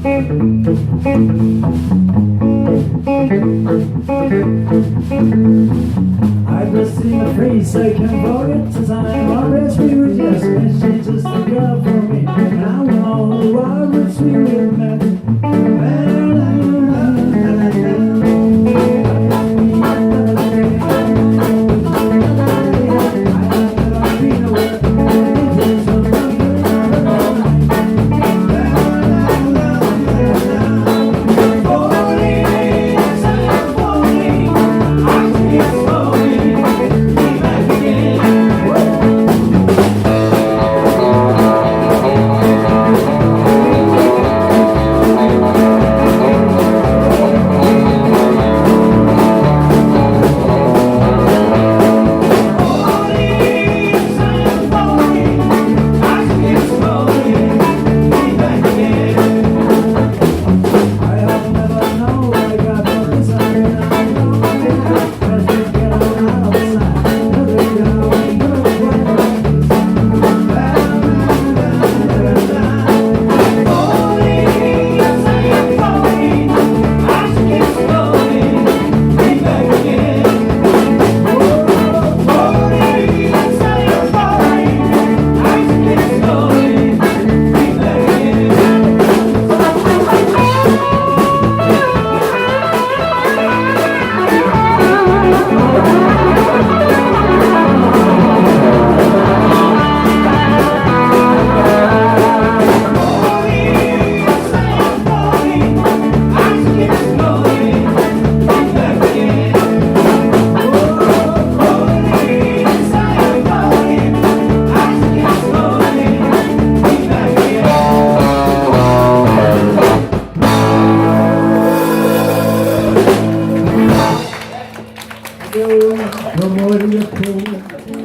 I've just seen the face, I can't forget to sign. Always we were just, and she's just a girl for me. Now we know why would we have met.